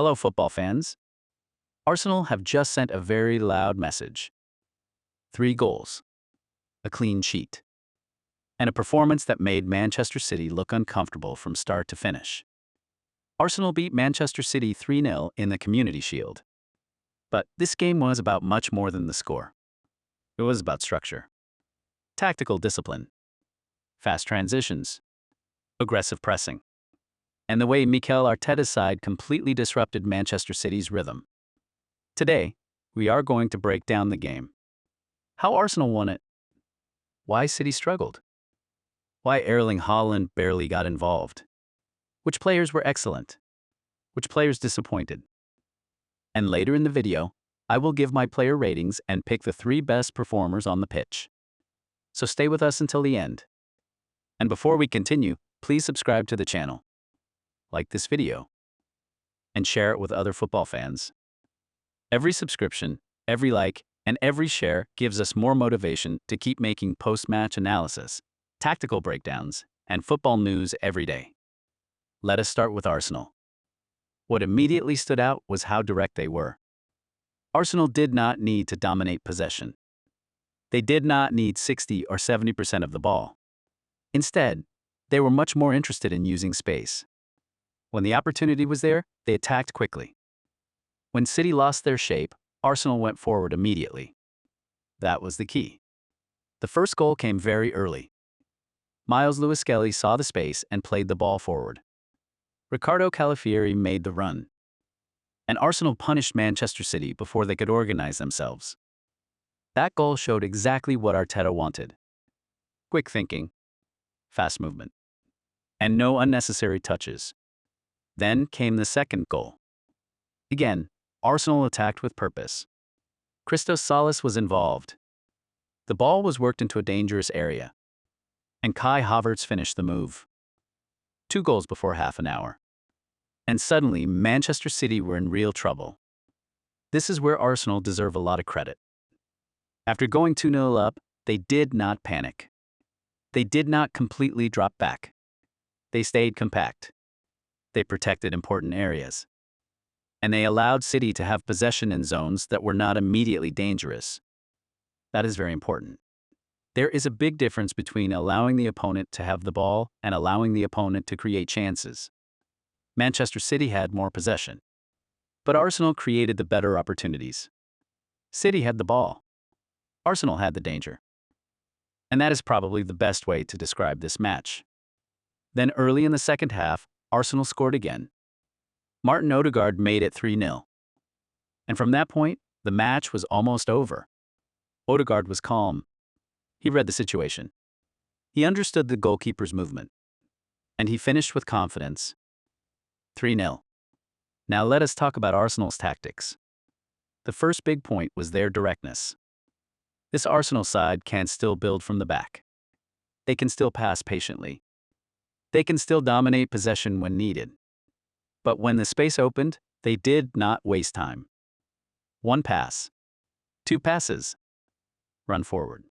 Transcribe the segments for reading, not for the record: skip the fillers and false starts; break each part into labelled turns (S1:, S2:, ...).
S1: Hello, football fans. Arsenal have just sent a very loud message. 3 goals, a clean sheet, and a performance that made Manchester City look uncomfortable from start to finish. Arsenal beat Manchester City 3-0 in the Community Shield. But this game was about much more than the score. It was about structure, tactical discipline, fast transitions, aggressive pressing, and the way Mikel Arteta's side completely disrupted Manchester City's rhythm. Today, we are going to break down the game. How Arsenal won it. Why City struggled. Why Erling Haaland barely got involved. Which players were excellent. Which players disappointed. And later in the video, I will give my player ratings and pick the 3 best performers on the pitch. So stay with us until the end. And before we continue, please subscribe to the channel, like this video, and share it with other football fans. Every subscription, every like, and every share gives us more motivation to keep making post-match analysis, tactical breakdowns, and football news every day. Let us start with Arsenal. What immediately stood out was how direct they were. Arsenal did not need to dominate possession. They did not need 60 or 70% of the ball. Instead, they were much more interested in using space. When the opportunity was there, they attacked quickly. When City lost their shape, Arsenal went forward immediately. That was the key. The first goal came very early. Miles Lewis-Skelly saw the space and played the ball forward. Ricardo Calafiori made the run. And Arsenal punished Manchester City before they could organize themselves. That goal showed exactly what Arteta wanted. Quick thinking, fast movement, and no unnecessary touches. Then came the second goal. Again, Arsenal attacked with purpose. Christos Solis was involved. The ball was worked into a dangerous area. And Kai Havertz finished the move. 2 goals before half an hour. And suddenly, Manchester City were in real trouble. This is where Arsenal deserve a lot of credit. After going 2-0 up, they did not panic. They did not completely drop back. They stayed compact. They protected important areas. And they allowed City to have possession in zones that were not immediately dangerous. That is very important. There is a big difference between allowing the opponent to have the ball and allowing the opponent to create chances. Manchester City had more possession, but Arsenal created the better opportunities. City had the ball. Arsenal had the danger. And that is probably the best way to describe this match. Then early in the second half, Arsenal scored again. Martin Odegaard made it 3-0. And from that point, the match was almost over. Odegaard was calm. He read the situation. He understood the goalkeeper's movement. And he finished with confidence. 3-0. Now let us talk about Arsenal's tactics. The first big point was their directness. This Arsenal side can still build from the back. They can still pass patiently. They can still dominate possession when needed. But when the space opened, they did not waste time. 1 pass. 2 passes. Run forward.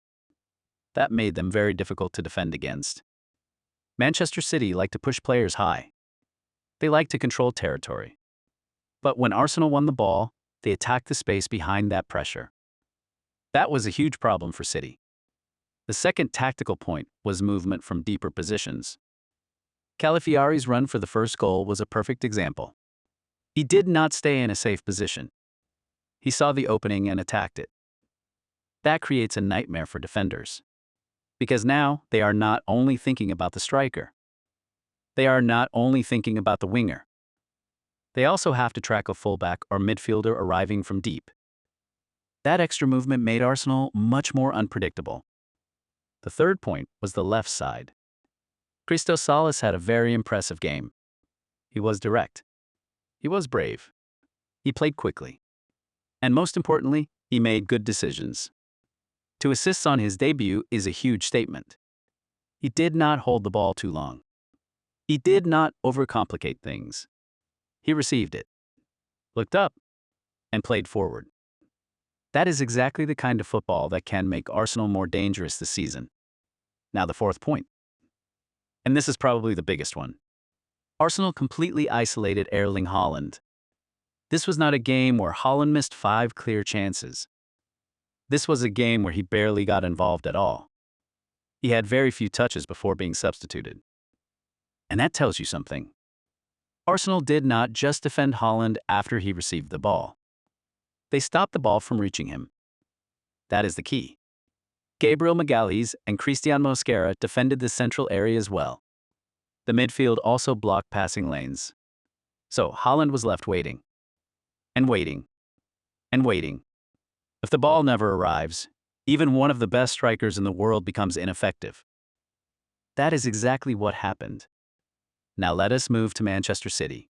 S1: That made them very difficult to defend against. Manchester City liked to push players high. They liked to control territory. But when Arsenal won the ball, they attacked the space behind that pressure. That was a huge problem for City. The second tactical point was movement from deeper positions. Calafiori's run for the first goal was a perfect example. He did not stay in a safe position. He saw the opening and attacked it. That creates a nightmare for defenders. Because now they are not only thinking about the striker. They are not only thinking about the winger. They also have to track a fullback or midfielder arriving from deep. That extra movement made Arsenal much more unpredictable. The third point was the left side. Christos Solis had a very impressive game. He was direct. He was brave. He played quickly. And most importantly, he made good decisions. 2 assists on his debut is a huge statement. He did not hold the ball too long. He did not overcomplicate things. He received it, looked up, and played forward. That is exactly the kind of football that can make Arsenal more dangerous this season. Now the fourth point. And this is probably the biggest one. Arsenal completely isolated Erling Haaland. This was not a game where Haaland missed 5 clear chances. This was a game where he barely got involved at all. He had very few touches before being substituted. And that tells you something. Arsenal did not just defend Haaland after he received the ball. They stopped the ball from reaching him. That is the key. Gabriel Magalhaes and Christian Mosquera defended the central area as well. The midfield also blocked passing lanes. So Haaland was left waiting. And waiting. And waiting. If the ball never arrives, even one of the best strikers in the world becomes ineffective. That is exactly what happened. Now let us move to Manchester City.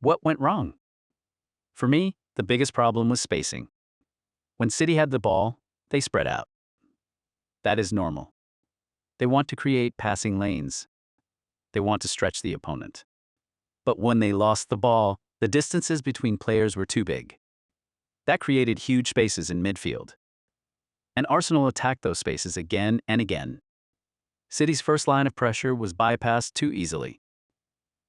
S1: What went wrong? For me, the biggest problem was spacing. When City had the ball, they spread out. That is normal. They want to create passing lanes. They want to stretch the opponent. But when they lost the ball, the distances between players were too big. That created huge spaces in midfield. And Arsenal attacked those spaces again and again. City's first line of pressure was bypassed too easily.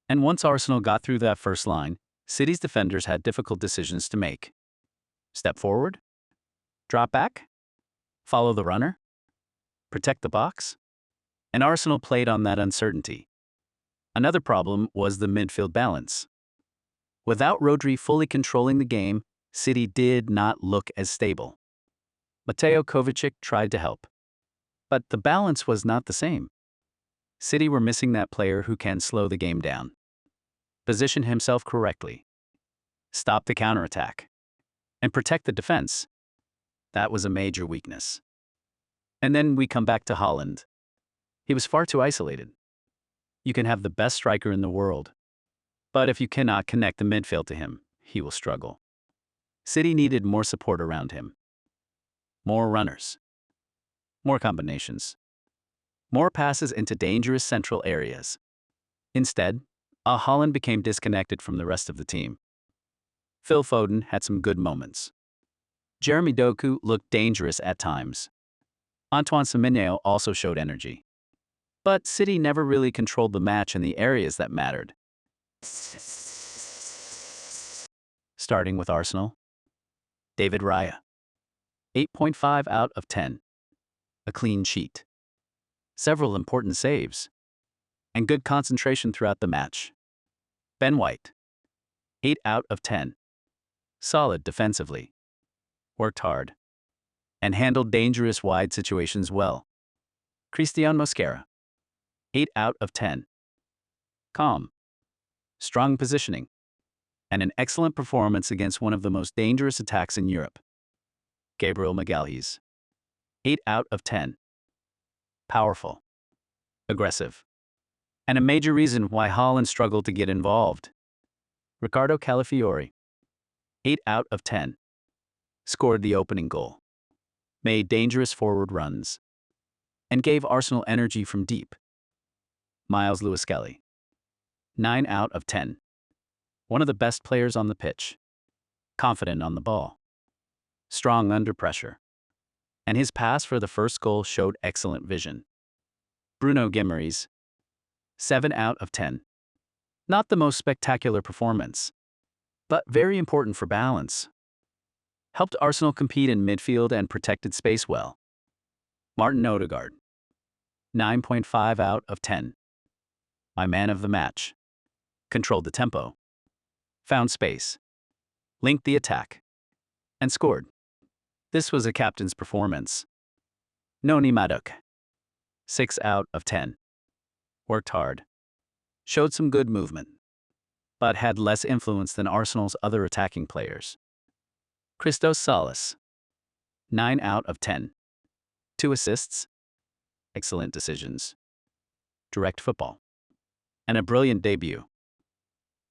S1: And once Arsenal got through that first line, City's defenders had difficult decisions to make. Step forward? Drop back? Follow the runner? Protect the box? And Arsenal played on that uncertainty. Another problem was the midfield balance. Without Rodri fully controlling the game, City did not look as stable. Mateo Kovacic tried to help. But the balance was not the same. City were missing that player who can slow the game down, position himself correctly, stop the counterattack, and protect the defense. That was a major weakness. And then we come back to Haaland. He was far too isolated. You can have the best striker in the world, but if you cannot connect the midfield to him, he will struggle. City needed more support around him. More runners. More combinations. More passes into dangerous central areas. Instead, Haaland became disconnected from the rest of the team. Phil Foden had some good moments. Jeremy Doku looked dangerous at times. Antoine Semenyo also showed energy. But City never really controlled the match in the areas that mattered. Starting with Arsenal. David Raya. 8.5 out of 10. A clean sheet. Several important saves. And good concentration throughout the match. Ben White. 8 out of 10. Solid defensively. Worked hard. And handled dangerous wide situations well. Christian Mosquera. 8 out of 10. Calm. Strong positioning. And an excellent performance against one of the most dangerous attacks in Europe. Gabriel Magalhaes. 8 out of 10. Powerful. Aggressive. And a major reason why Haaland struggled to get involved. Ricardo Calafiori. 8 out of 10. Scored the opening goal. Made dangerous forward runs. And gave Arsenal energy from deep. Miles Lewis-Skelly. 9 out of 10. One of the best players on the pitch. Confident on the ball. Strong under pressure. And his pass for the first goal showed excellent vision. Bruno Guimaraes. 7 out of 10. Not the most spectacular performance, but very important for balance. Helped Arsenal compete in midfield and protected space well. Martin Odegaard. 9.5 out of 10. My man of the match. Controlled the tempo. Found space. Linked the attack. And scored. This was a captain's performance. Noni Madueke. 6 out of 10. Worked hard. Showed some good movement. But had less influence than Arsenal's other attacking players. Christos Salas. 9 out of 10. 2 assists. Excellent decisions. Direct football. And a brilliant debut.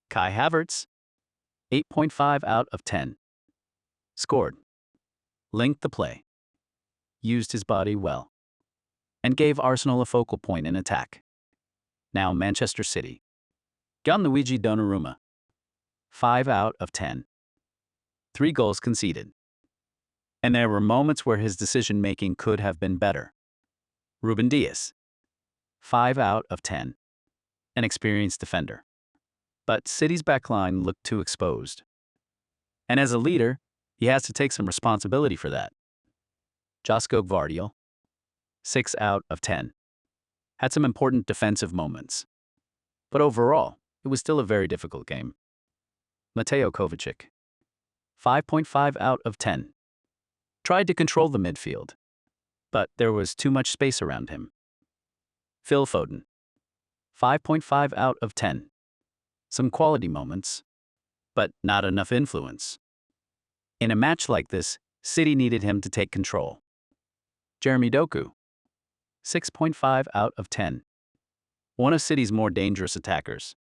S1: Kai Havertz. 8.5 out of 10. Scored. Linked the play. Used his body well. And gave Arsenal a focal point in attack. Now Manchester City. Gianluigi Donnarumma. 5 out of 10. 3 goals conceded. And there were moments where his decision-making could have been better. Ruben Dias. 5 out of 10. An experienced defender. But City's backline looked too exposed. And as a leader, he has to take some responsibility for that. Josko Gvardiol, 6 out of 10. Had some important defensive moments. But overall, it was still a very difficult game. Mateo Kovacic, 5.5 out of 10. Tried to control the midfield, but there was too much space around him. Phil Foden, 5.5 out of 10. Some quality moments, but not enough influence. In a match like this, City needed him to take control. Jeremy Doku, 6.5 out of 10. One of City's more dangerous attackers.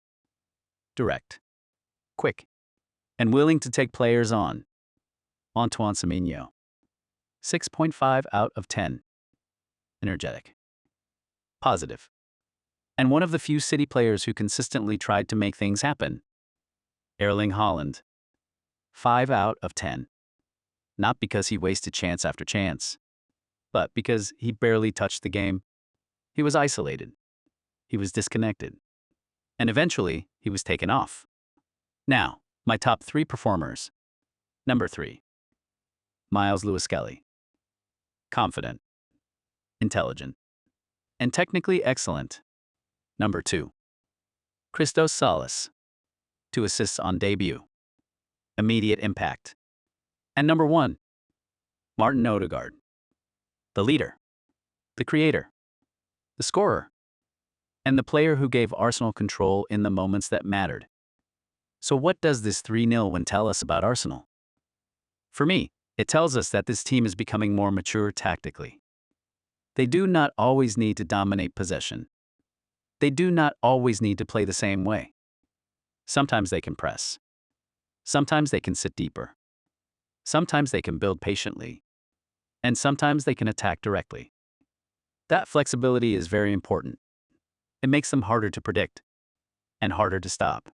S1: Direct, quick, and willing to take players on. Antoine Semenyo, 6.5 out of 10. Energetic, positive, and one of the few City players who consistently tried to make things happen. Erling Haaland, 5 out of 10. Not because he wasted chance after chance, but because he barely touched the game. He was isolated. He was disconnected. And eventually, he was taken off. Now, my top 3 performers. Number 3. Miles Lewis-Skelly. Confident, intelligent, and technically excellent. Number 2. Christos Salas. 2 assists on debut. Immediate impact. And number 1. Martin Odegaard. The leader, the creator, the scorer, and the player who gave Arsenal control in the moments that mattered. So what does this 3-0 win tell us about Arsenal? For me, it tells us that this team is becoming more mature tactically. They do not always need to dominate possession. They do not always need to play the same way. Sometimes they can press. Sometimes they can sit deeper. Sometimes they can build patiently. And sometimes they can attack directly. That flexibility is very important. It makes them harder to predict and harder to stop.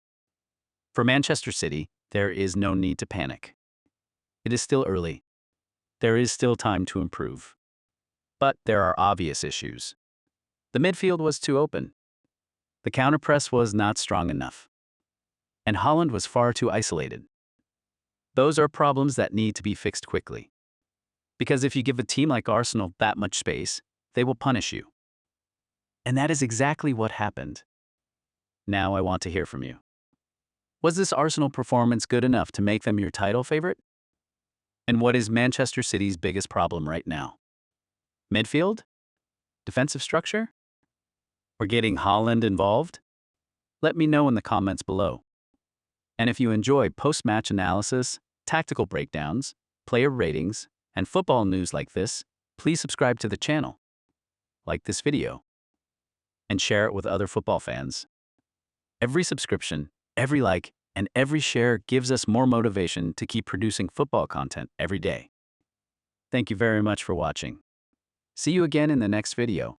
S1: For Manchester City, there is no need to panic. It is still early. There is still time to improve. But there are obvious issues. The midfield was too open. The counterpress was not strong enough. And Haaland was far too isolated. Those are problems that need to be fixed quickly. Because if you give a team like Arsenal that much space, they will punish you. And that is exactly what happened. Now I want to hear from you. Was this Arsenal performance good enough to make them your title favorite? And what is Manchester City's biggest problem right now? Midfield? Defensive structure? Or getting Haaland involved? Let me know in the comments below. And if you enjoy post-match analysis, tactical breakdowns, player ratings, and football news like this, please subscribe to the channel, like this video, and share it with other football fans. Every subscription, every like, and every share gives us more motivation to keep producing football content every day. Thank you very much for watching. See you again in the next video.